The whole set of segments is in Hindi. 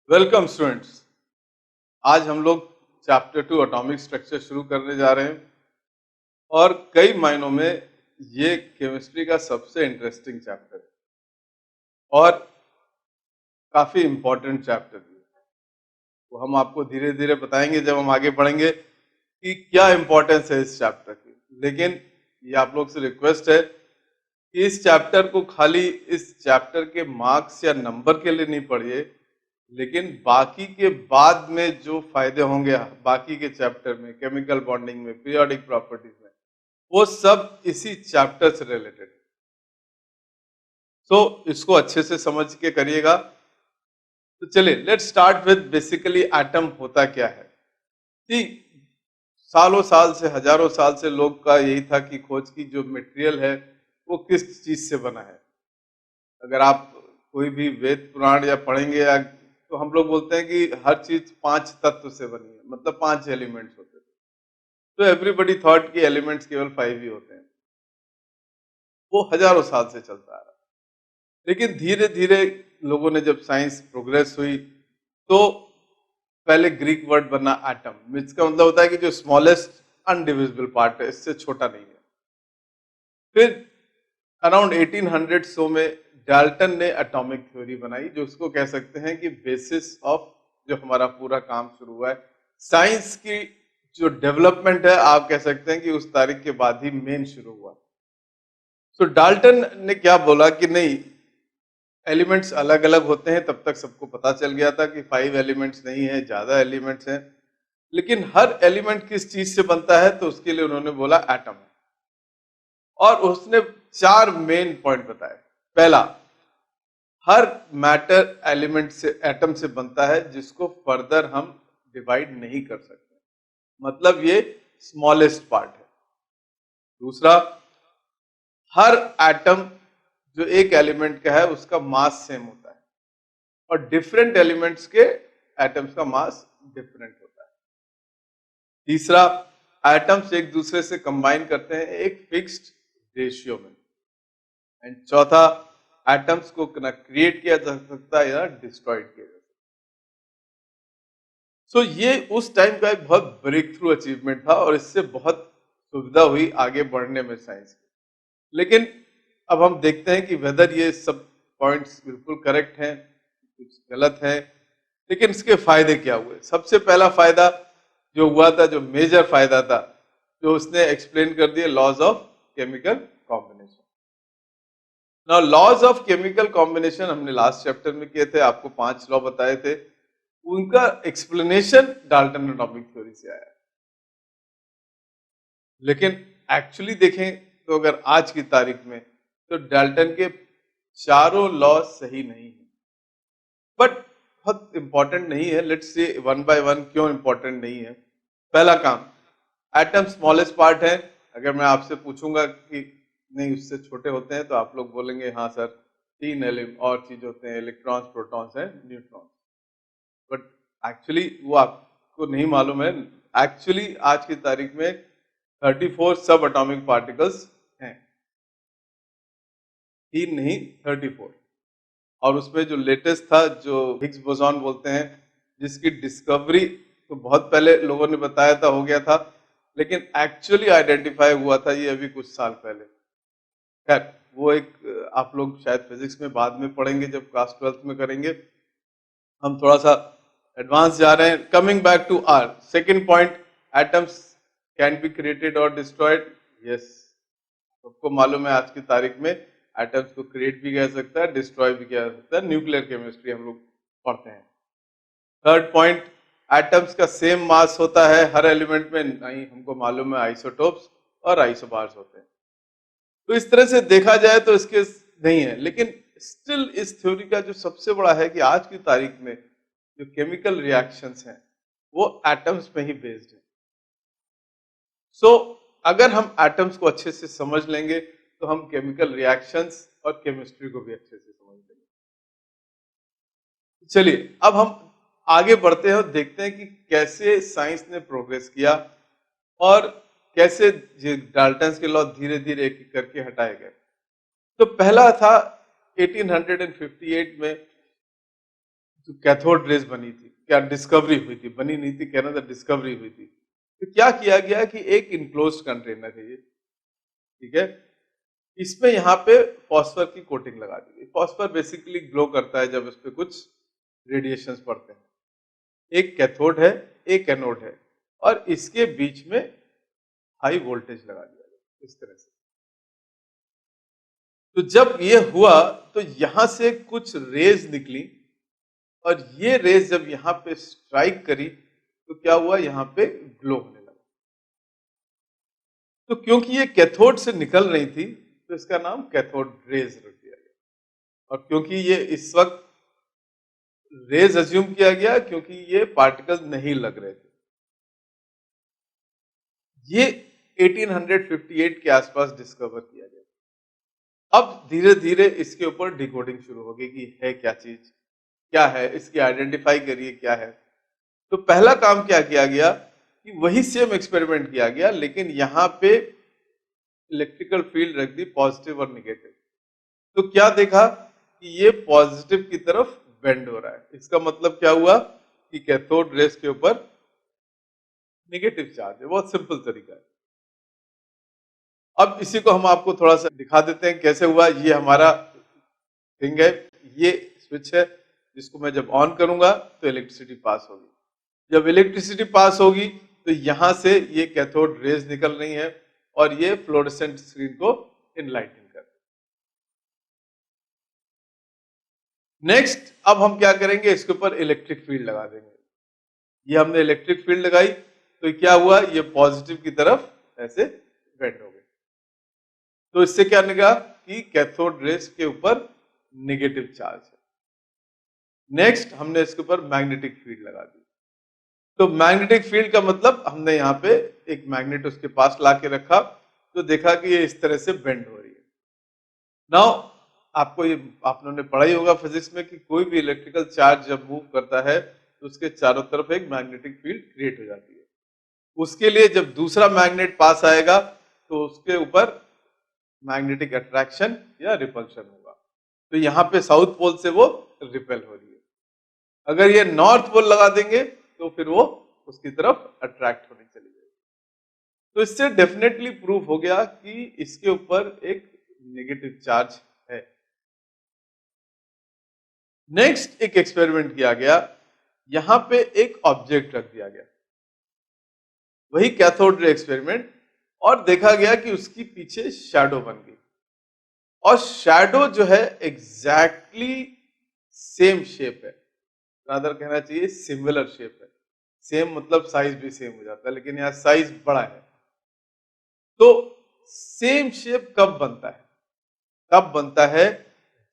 Welcome students. आज हम लोग चैप्टर 2 एटॉमिक स्ट्रक्चर शुरू करने जा रहे हैं और कई मायनों में ये केमिस्ट्री का सबसे इंटरेस्टिंग चैप्टर है और काफी इम्पोर्टेंट चैप्टर भी है। तो हम आपको धीरे धीरे बताएंगे जब हम आगे बढ़ेंगे कि क्या इम्पोर्टेंस है इस चैप्टर की। लेकिन ये आप लोग से रिक्वेस्ट है कि इस चैप्टर को खाली इस चैप्टर के मार्क्स या नंबर के लिए नहीं पढ़िए, लेकिन बाकी के बाद में जो फायदे होंगे बाकी के चैप्टर में, केमिकल बॉन्डिंग में, पीरियोडिक प्रॉपर्टीज में, वो सब इसी चैप्टर से रिलेटेड है। सो इसको अच्छे से समझ के करिएगा। तो चलिए let's start with basically atom होता क्या है। कि सालों साल से, हजारों साल से लोग का यही था कि खोज की जो मटेरियल है वो किस चीज से बना है। अगर आप कोई भी वेद पुराण या पढ़ेंगे या तो हम लोग बोलते हैं कि हर चीज 5 तत्व से बनी है, मतलब 5 एलिमेंट्स होते थे। तो एवरीबडी थॉट कि एलिमेंट्स केवल 5 ही होते हैं। वो हजारों साल से चलता आ रहा है। लेकिन धीरे धीरे लोगों ने, जब साइंस प्रोग्रेस हुई, तो पहले ग्रीक वर्ड बना एटम, इसका मतलब होता है कि जो स्मॉलेस्ट अनडिविजिबल पार्ट है, इससे छोटा नहीं है। फिर अराउंड 1800 में डाल्टन ने एटॉमिक थ्योरी बनाई, जो उसको कह सकते हैं कि बेसिस ऑफ जो हमारा पूरा काम शुरू हुआ है। साइंस की जो डेवलपमेंट है, आप कह सकते हैं कि उस तारीख के बाद ही मेन शुरू हुआ। तो डाल्टन ने क्या बोला कि नहीं, एलिमेंट्स अलग अलग होते हैं। तब तक सबको पता चल गया था कि 5 एलिमेंट्स नहीं है, ज्यादा एलिमेंट्स हैं। लेकिन हर एलिमेंट किस चीज से बनता है, तो उसके लिए उन्होंने बोला एटम। और उसने 4 मेन पॉइंट बताए। पहला, हर मैटर एलिमेंट से, एटम से बनता है, जिसको फर्दर हम डिवाइड नहीं कर सकते, मतलब ये स्मॉलेस्ट पार्ट है। दूसरा, हर एटम जो एक एलिमेंट का है उसका मास सेम होता है और डिफरेंट एलिमेंट्स के एटम्स का मास डिफरेंट होता है। तीसरा, एटम्स एक दूसरे से कंबाइन करते हैं एक फिक्स्ड रेशियो में। एंड चौथा, एटम्स को न क्रिएट किया जा सकता है या डिस्ट्रॉयड किया जा सकता है। सो ये उस टाइम का एक बहुत ब्रेक थ्रू अचीवमेंट था और इससे बहुत सुविधा हुई आगे बढ़ने में साइंस की। लेकिन अब हम देखते हैं कि वेदर ये सब पॉइंट्स बिल्कुल करेक्ट हैं, कुछ गलत है। लेकिन इसके फायदे क्या हुए? सबसे पहला फायदा जो हुआ था, जो मेजर फायदा था, जो उसने एक्सप्लेन कर दिया, laws of chemical combination. Now laws of chemical combination हमने लास्ट चैप्टर में किए थे, आपको 5 लॉ बताए थे। उनका एक्सप्लेनेशन डाल्टन एटॉमिक थ्योरी से आया। लेकिन एक्चुअली देखें तो अगर आज की तारीख में, तो डाल्टन के चारों लॉ सही नहीं है। बट बहुत इंपॉर्टेंट नहीं है। Let's see one by one क्यों इंपॉर्टेंट नहीं है। पहला काम, एटम स्मॉलेस्ट पार्ट है। अगर मैं आपसे पूछूंगा कि नहीं उससे छोटे होते हैं, तो आप लोग बोलेंगे हाँ सर, 3 एलिमेंट और चीज होते हैं, electrons, protons and neutrons. But actually वो आपको नहीं मालूम है। एक्चुअली आज की तारीख में 34 सब एटॉमिक पार्टिकल्स हैं। 3 नहीं, 34। और उसमें जो लेटेस्ट था, जो हिग्स बोसॉन बोलते हैं, जिसकी डिस्कवरी तो बहुत पहले लोगों ने बताया था, हो गया था, लेकिन एक्चुअली आइडेंटिफाई हुआ था ये अभी कुछ साल पहले। खैर वो एक, आप लोग शायद फिजिक्स में बाद में पढ़ेंगे, जब क्लास 12th में करेंगे। हम थोड़ा सा एडवांस जा रहे हैं। Coming back to our second point, atoms can be created or destroyed. Yes, सबको मालूम है आज की तारीख में एटम्स को क्रिएट भी किया जा सकता है, डिस्ट्रॉय भी किया जा सकता है। न्यूक्लियर केमिस्ट्री हम लोग पढ़ते हैं। थर्ड पॉइंट, एटम्स का सेम मास होता है हर एलिमेंट में नहीं, हमको मालूम है आइसोटोप्स और आइसोबार्स होते हैं। तो इस तरह से देखा जाए तो इसके नहीं है। लेकिन स्टिल इस थ्योरी का जो सबसे बड़ा है कि आज की तारीख में जो केमिकल रिएक्शंस हैं वो एटम्स पे ही बेस्ड है। सो अगर हम एटम्स को अच्छे से समझ लेंगे, तो हम केमिकल रिएक्शंस और केमिस्ट्री को भी अच्छे से समझ लेंगे। चलिए अब हम आगे बढ़ते हैं और देखते हैं कि कैसे साइंस ने प्रोग्रेस किया और कैसे डाल्टन्स के लॉ धीरे धीरे एक एक करके हटाए गए। तो पहला था 1858 में, जो कैथोड रेज बनी थी, क्या डिस्कवरी हुई थी, बनी नहीं थी, कहना था डिस्कवरी हुई थी। तो क्या किया गया कि एक इनक्लोज्ड कंटेनर है ये, ठीक है, इसमें यहाँ पे फॉस्फर की कोटिंग लगा दी गई। फॉस्फर बेसिकली ग्लो करता है जब इस पे कुछ रेडिएशंस पड़ते हैं। एक कैथोड है, एक एनोड है, और इसके बीच में हाई वोल्टेज लगा दिया गया इस तरह से। तो जब ये हुआ तो यहां से कुछ रेज निकली, और ये रेज जब यहाँ पे स्ट्राइक करी तो क्या हुआ, यहाँ पे ग्लो होने लगा। तो क्योंकि ये कैथोड से निकल रही थी तो इसका नाम कैथोड रेज रख दिया गया। और क्योंकि ये इस वक्त रेज अज्यूम किया गया क्योंकि ये पार्टिकल नहीं लग रहे थे। ये 1858 के आसपास डिस्कवर किया गया। अब धीरे धीरे इसके ऊपर डिकोडिंग शुरू होगी कि है क्या चीज, क्या है, इसकी आइडेंटिफाई करिए क्या है। तो पहला काम क्या किया गया कि वही सेम एक्सपेरिमेंट किया गया, लेकिन यहाँ पे इलेक्ट्रिकल फील्ड रख दी पॉजिटिव और निगेटिव। तो क्या देखा कि ये पॉजिटिव की तरफ बेंड हो रहा है। इसका मतलब क्या हुआ कि कैथोड रेस के ऊपर नेगेटिव चार्ज है। बहुत सिंपल तरीका है। अब इसी को हम आपको थोड़ा सा दिखा देते हैं कैसे हुआ। ये हमारा थिंग है, ये स्विच है जिसको मैं जब ऑन करूंगा तो इलेक्ट्रिसिटी पास होगी। जब इलेक्ट्रिसिटी पास होगी तो यहां से ये कैथोड रेज निकल रही है और ये फ्लोरोसेंट स्क्रीन को इनलाइटन कर रही है। नेक्स्ट अब हम क्या करेंगे, इसके ऊपर इलेक्ट्रिक फील्ड लगा देंगे। ये हमने इलेक्ट्रिक फील्ड लगाई तो क्या हुआ, ये पॉजिटिव की तरफ ऐसे बेंड हो गए। तो इससे क्या निकला कि कैथोड रेस के ऊपर नेगेटिव चार्ज है। नेक्स्ट हमने इसके ऊपर मैग्नेटिक फील्ड लगा दी। तो मैग्नेटिक फील्ड का मतलब हमने यहाँ पे एक मैग्नेट उसके पास ला के रखा तो देखा कि ये इस तरह से बेंड हो रही है। नाउ आपको ये आप लोगों ने पढ़ा ही होगा फिजिक्स में कि कोई भी इलेक्ट्रिकल चार्ज जब मूव करता है तो उसके चारों तरफ एक मैग्नेटिक फील्ड क्रिएट हो जाती है। उसके लिए जब दूसरा मैग्नेट पास आएगा तो उसके ऊपर मैग्नेटिक अट्रैक्शन या रिपल्शन होगा। तो यहाँ पे साउथ पोल से वो रिपेल हो रही है। अगर ये नॉर्थ पोल लगा देंगे तो फिर वो उसकी तरफ अट्रैक्ट होने चली जाएगी। तो इससे डेफिनेटली प्रूव हो गया कि इसके ऊपर एक नेगेटिव चार्ज है। नेक्स्ट एक एक्सपेरिमेंट किया गया, यहां पे एक ऑब्जेक्ट रख दिया गया, वही कैथोड रे एक्सपेरिमेंट, और देखा गया कि उसकी पीछे शैडो बन गई। और शैडो जो है एग्जैक्टली सेम शेप है, रादर कहना चाहिए सिमिलर शेप है। सेम मतलब साइज भी सेम हो जाता है, लेकिन यहाँ साइज बड़ा है। तो सेम शेप कब बनता है, तब बनता है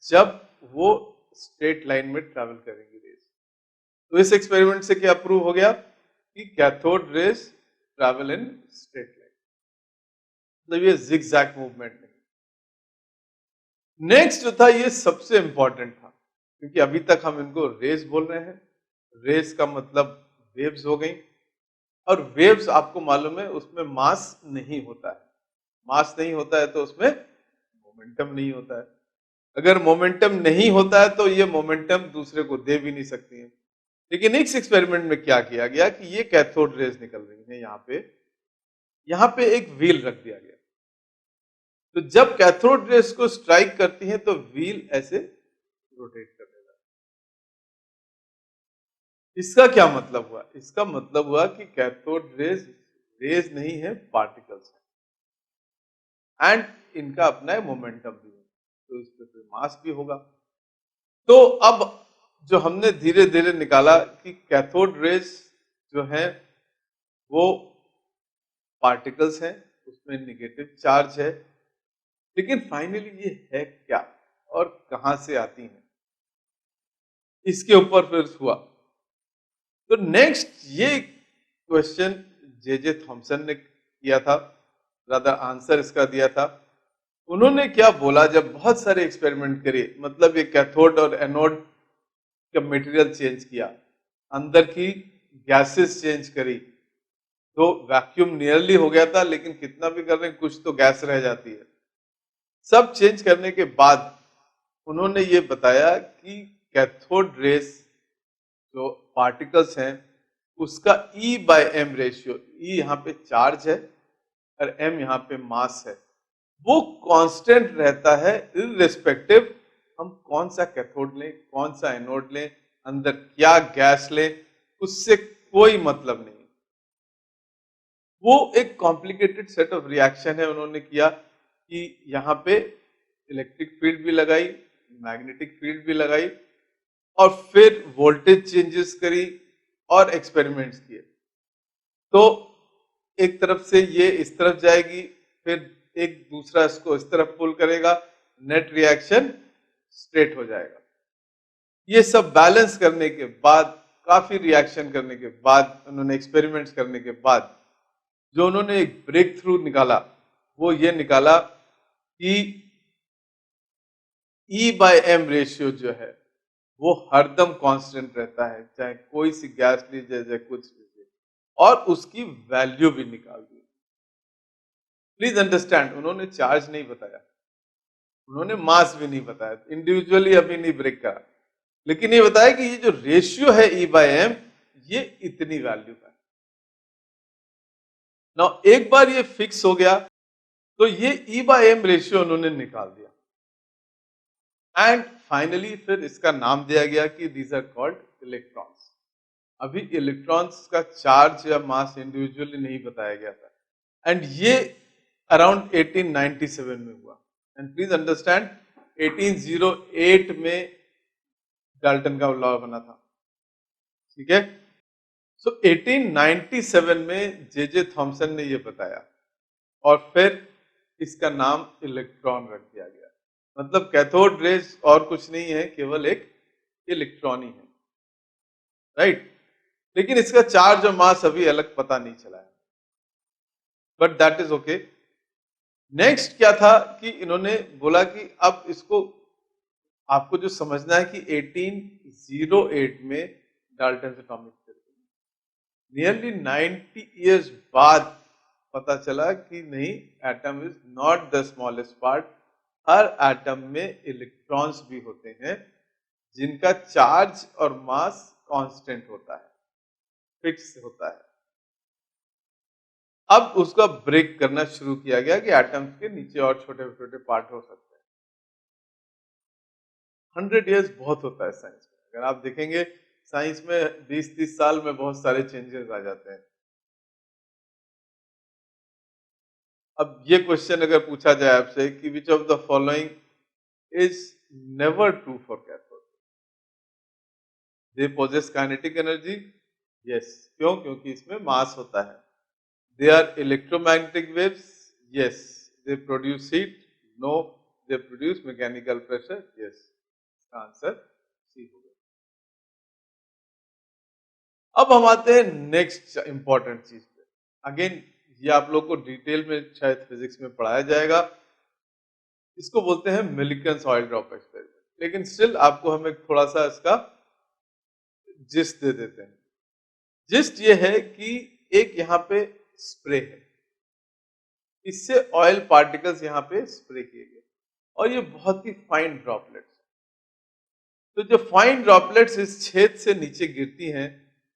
जब वो स्ट्रेट लाइन में ट्रैवल करेंगी रेस। तो इस एक्सपेरिमेंट से क्या प्रूव हो गया कि cathode rays travel in straight line, मतलब ये जिगजैग मूवमेंट नहीं। नेक्स्ट जो था ये सबसे इंपॉर्टेंट था, क्योंकि अभी तक हम इनको रेस बोल रहे हैं। रेस का मतलब वेव्स हो गई, और वेव्स आपको मालूम है उसमें मास नहीं होता है। मास नहीं होता है तो उसमें मोमेंटम नहीं होता है। अगर मोमेंटम नहीं होता है तो ये मोमेंटम दूसरे को दे भी नहीं सकती है। लेकिन इस एक्सपेरिमेंट में क्या किया गया कि ये कैथोड रेज निकल रही है, यहाँ पे एक व्हील रख दिया गया। तो जब कैथोड रेज को स्ट्राइक करती है तो व्हील ऐसे रोटेट कर देगा। इसका क्या मतलब हुआ, इसका मतलब हुआ कि कैथोड रेज रेज नहीं है, पार्टिकल्स है, एंड इनका अपना मोमेंटम भी है, तो इस पे मास भी होगा। तो अब जो हमने धीरे धीरे निकाला कि कैथोड रेज जो है वो पार्टिकल्स हैं, उसमें नेगेटिव चार्ज है, लेकिन फाइनली ये है क्या और कहां से आती हैं, इसके ऊपर फिर हुआ। तो नेक्स्ट ये क्वेश्चन जे थॉमसन ने किया था, ज्यादा आंसर इसका दिया था। उन्होंने क्या बोला, जब बहुत सारे एक्सपेरिमेंट करे, मतलब ये कैथोड और एनोड का मटेरियल चेंज किया, अंदर की गैसेस चेंज करी, तो वैक्यूम नियरली हो गया था, लेकिन कितना भी कर रहे हैं कुछ तो गैस रह जाती है। सब चेंज करने के बाद उन्होंने ये बताया कि कैथोड रेस जो पार्टिकल्स हैं उसका E by M ratio, E यहाँ पे चार्ज है और M यहाँ पे मास है, वो कांस्टेंट रहता है इररिस्पेक्टिव हम कौन सा कैथोड लें, कौन सा एनोड लें, अंदर क्या गैस लें, उससे कोई मतलब नहीं। वो एक कॉम्प्लिकेटेड सेट ऑफ रिएक्शन है उन्होंने किया कि यहाँ पे इलेक्ट्रिक फील्ड भी लगाई, मैग्नेटिक फील्ड भी लगाई और फिर वोल्टेज चेंजेस करी और एक्सपेरिमेंट्स किए। तो एक तरफ से ये इस तरफ जाएगी, फिर एक दूसरा इसको इस तरफ पुल करेगा, नेट रिएक्शन स्ट्रेट हो जाएगा। ये सब बैलेंस करने के बाद, काफी रिएक्शन करने के बाद, उन्होंने एक्सपेरिमेंट्स करने के बाद जो उन्होंने एक ब्रेक थ्रू निकाला, वो ये निकाला कि E बाय एम रेशियो जो है वो हरदम कांस्टेंट रहता है, चाहे कोई सी गैस लीजिए, चाहे कुछ लीजिए, और उसकी वैल्यू भी निकाल दी। प्लीज अंडरस्टैंड, उन्होंने चार्ज नहीं बताया, उन्होंने मास भी नहीं बताया, इंडिविजुअली अभी नहीं ब्रेक करा, लेकिन ये बताया कि ये जो रेशियो है E बाय एम, ये इतनी वैल्यू का है। ना एक बार ये फिक्स हो गया तो ये E बाय एम रेशियो उन्होंने निकाल दिया एंड फाइनली फिर इसका नाम दिया गया कि दीज आर कॉल्ड इलेक्ट्रॉन्स। अभी इलेक्ट्रॉन्स का चार्ज या मास इंडिविजुअली नहीं बताया गया था एंड ये अराउंड 1897 में हुआ एंड प्लीज अंडरस्टैंड 1808 में डाल्टन का लॉ बना था, ठीक है। सो 1897 में जे थॉमसन ने ये बताया और फिर इसका नाम इलेक्ट्रॉन रख दिया गया। मतलब कैथोड रेज और कुछ नहीं है, केवल एक इलेक्ट्रॉन ही है, राइट। लेकिन इसका चार्ज और मास अभी अलग पता नहीं चला है, but that is okay. Next क्या था कि इन्होंने बोला कि अब इसको आपको जो समझना है कि 1808 में डाल्टन एटॉमिक नियरली 90 इयर्स बाद पता चला कि नहीं, atom is not the smallest part. Her atom में इलेक्ट्रॉन्स भी होते हैं जिनका चार्ज और मास कांस्टेंट होता है, फिक्स होता है। अब उसका ब्रेक करना शुरू किया गया कि एटम्स के नीचे और छोटे छोटे पार्ट हो सकते हैं। 100 इयर्स बहुत होता है साइंस में। अगर आप देखेंगे साइंस में 20-30 साल में बहुत सारे चेंजेस आ जाते हैं। अब ये क्वेश्चन अगर पूछा जाए आपसे कि which of the following is never true for cathode? They possess kinetic energy, yes. क्यों? क्योंकि इसमें मास होता है। They are electromagnetic waves, yes. They produce heat, no. They produce mechanical pressure, yes. इसका आंसर सी होगा। अब हम आते हैं नेक्स्ट इंपॉर्टेंट चीज पे। अगेन ये आप लोग को डिटेल में शायद फिजिक्स में पढ़ाया जाएगा। इसको बोलते हैं मिलिकन्स ऑयल ड्रॉप एक्सपेरिमेंट, लेकिन स्टिल आपको हम एक थोड़ा सा इसका जिस्ट दे देते हैं। जिस्ट ये है कि एक यहाँ पे स्प्रे है, इससे ऑयल पार्टिकल्स यहाँ पे स्प्रे किए गए और ये बहुत ही फाइन ड्रॉपलेट्स। तो जो फाइन ड्रॉपलेट्स इस छेद से नीचे गिरती हैं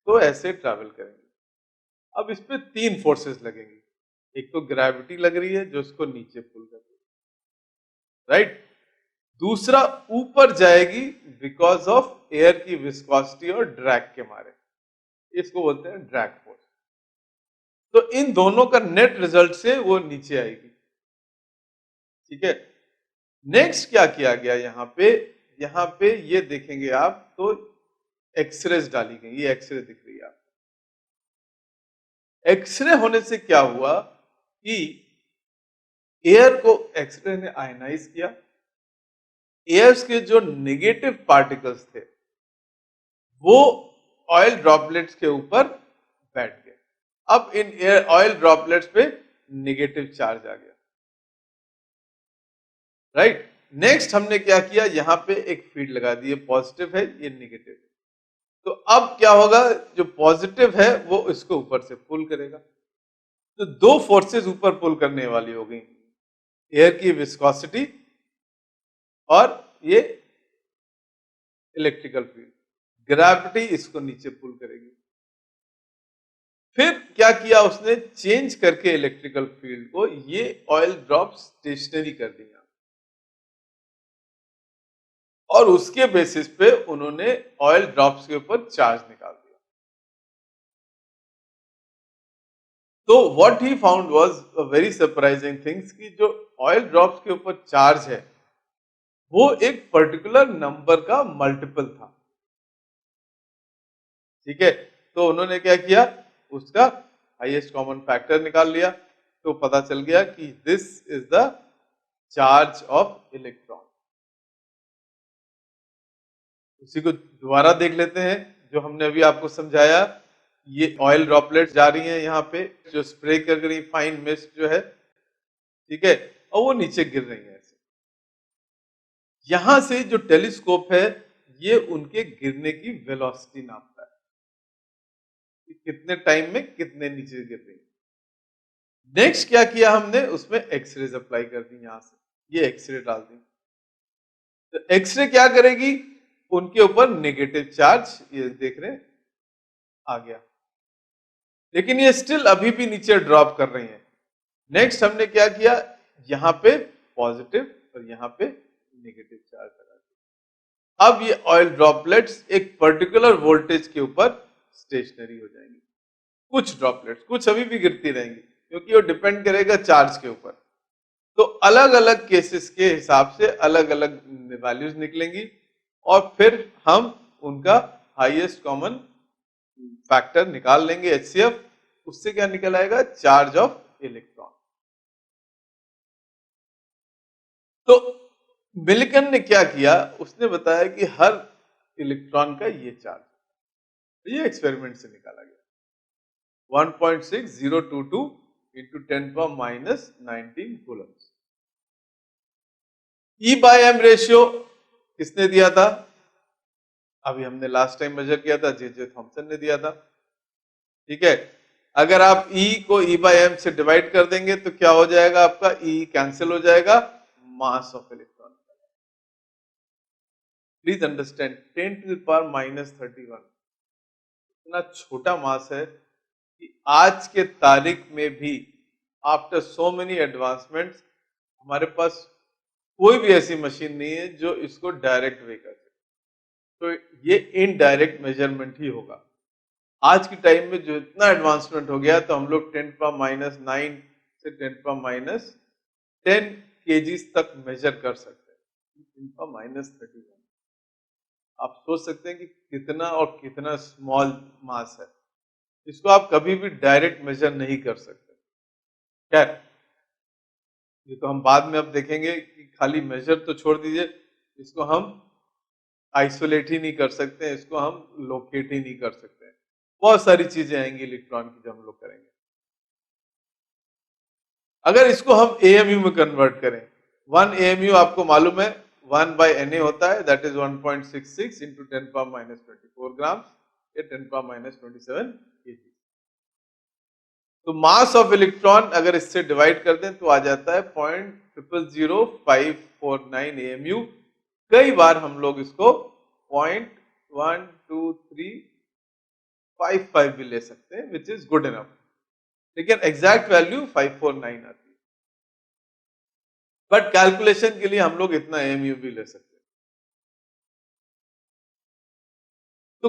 तो ऐसे ट्रैवल करेंगे। अब इस पे 3 फोर्सेस लगेंगी। एक तो ग्रेविटी लग रही है जो इसको नीचे पुल कर रही है, राइट। दूसरा ऊपर जाएगी बिकॉज ऑफ एयर की विस्कोसिटी और ड्रैग के मारे, इसको बोलते हैं ड्रैग फोर्स। तो इन दोनों का नेट रिजल्ट से वो नीचे आएगी, ठीक है। नेक्स्ट क्या किया गया यहाँ पे ये देखेंगे आप तो एक्सरेज डाली गई, ये एक्सरे दिख रही है आप। एक्सरे होने से क्या हुआ कि एयर को एक्सरे ने आयनाइज किया, एयर्स के जो नेगेटिव पार्टिकल्स थे वो ऑयल ड्रॉपलेट्स के ऊपर बैठ गए। अब इन एयर ऑयल ड्रॉपलेट्स पे नेगेटिव चार्ज आ गया, राइट। नेक्स्ट हमने क्या किया, यहां पे एक फील्ड लगा दी, ये पॉजिटिव है, ये नेगेटिव है। तो अब क्या होगा, जो पॉजिटिव है वो इसको ऊपर से पुल करेगा। तो 2 फोर्सेस ऊपर पुल करने वाली हो गई, एयर की विस्कोसिटी और ये इलेक्ट्रिकल फील्ड। ग्रेविटी इसको नीचे पुल करेगी। फिर क्या किया उसने, चेंज करके इलेक्ट्रिकल फील्ड को, ये ऑयल ड्रॉप स्टेशनरी कर दिया और उसके बेसिस पे उन्होंने ऑयल ड्रॉप्स के ऊपर चार्ज निकाल दिया। तो what he found was a very surprising things कि जो ऑयल ड्रॉप्स के ऊपर चार्ज है वो एक पर्टिकुलर नंबर का मल्टीपल था। ठीक है, तो उन्होंने क्या किया, उसका हाईएस्ट कॉमन फैक्टर निकाल लिया, तो पता चल गया कि this is the charge of electron. उसी को दोबारा देख लेते हैं जो हमने अभी आपको समझाया। ये ऑयल ड्रॉपलेट्स जा रही हैं यहाँ पे, जो स्प्रे कर रही फाइन मिस्ट जो है, ठीक है, और वो नीचे गिर रही है ऐसे। यहां से जो टेलीस्कोप है ये उनके गिरने की वेलोसिटी नापता है कि कितने टाइम में कितने नीचे गिर रही है। नेक्स्ट क्या किया हमने, उसमें एक्सरेज अप्लाई कर दी, यहां से ये एक्सरे डाल दी। तो एक्सरे क्या करेगी, उनके ऊपर नेगेटिव चार्ज, ये देख रहे हैं आ गया, लेकिन ये स्टिल अभी भी नीचे ड्रॉप कर रही है। नेक्स्ट हमने क्या किया, यहां पे पॉजिटिव और यहां पे नेगेटिव चार्ज लगा दिया। अब ये ऑयल ड्रॉपलेट्स एक पर्टिकुलर वोल्टेज के ऊपर स्टेशनरी हो जाएंगी। कुछ ड्रॉपलेट्स, कुछ अभी भी गिरती रहेंगी क्योंकि वो डिपेंड करेगा चार्ज के ऊपर। तो अलग अलग केसेस के हिसाब से अलग अलग वैल्यूज निकलेंगी और फिर हम उनका हाईएस्ट कॉमन फैक्टर निकाल लेंगे HCF। उससे क्या निकल आएगा, चार्ज ऑफ इलेक्ट्रॉन। तो मिल्कन ने क्या किया, उसने बताया कि हर इलेक्ट्रॉन का ये चार्ज, ये एक्सपेरिमेंट से निकाला गया 1.6022 इंटू 10⁻⁻19 कूलम्स। E/m रेशियो किसने दिया था, अभी हमने लास्ट टाइम मेजर किया था, जे थॉमसन ने दिया था। ठीक है, अगर आप E को E/m से डिवाइड कर देंगे तो क्या हो जाएगा, आपका E कैंसिल हो जाएगा, mass of electron. Please understand 10⁻31 इतना छोटा मास है कि आज के तारीख में भी आफ्टर सो मेनी एडवांसमेंट्स हमारे पास कोई भी ऐसी मशीन नहीं है जो इसको डायरेक्ट वे कर सके। तो ये इनडायरेक्ट मेजरमेंट ही होगा। आज के टाइम में जो इतना एडवांसमेंट हो गया, तो हम लोग 10⁻⁹ से 10⁻10 केजीज तक मेजर कर सकते हैं। 10⁻31, आप सोच सकते हैं कि कितना और कितना स्मॉल मास है। इसको आप कभी भी डायरेक्ट मेजर नहीं कर सकते। खैर, ये तो हम बाद में अब देखेंगे कि खाली मेजर तो छोड़ दीजिए, इसको हम आइसोलेट ही नहीं कर सकते, इसको हम लोकेट ही नहीं कर सकते। बहुत सारी चीजें आएंगी इलेक्ट्रॉन की जो हम लोग करेंगे। अगर इसको हम AMU में कन्वर्ट करें, 1 AMU आपको मालूम है 1/Na होता है, दैट इज 1.66 इंटू 10⁻24 ग्राम या 10⁻27 kg। तो मास ऑफ इलेक्ट्रॉन अगर इससे डिवाइड कर दें तो आ जाता है 0.000549 AMU। कई बार हम लोग इसको 0.12355 भी ले सकते हैं, विच इज गुड इनफ, लेकिन एग्जैक्ट वैल्यू 549 आती है। बट कैलकुलेशन के लिए हम लोग इतना AMU भी ले सकते हैं।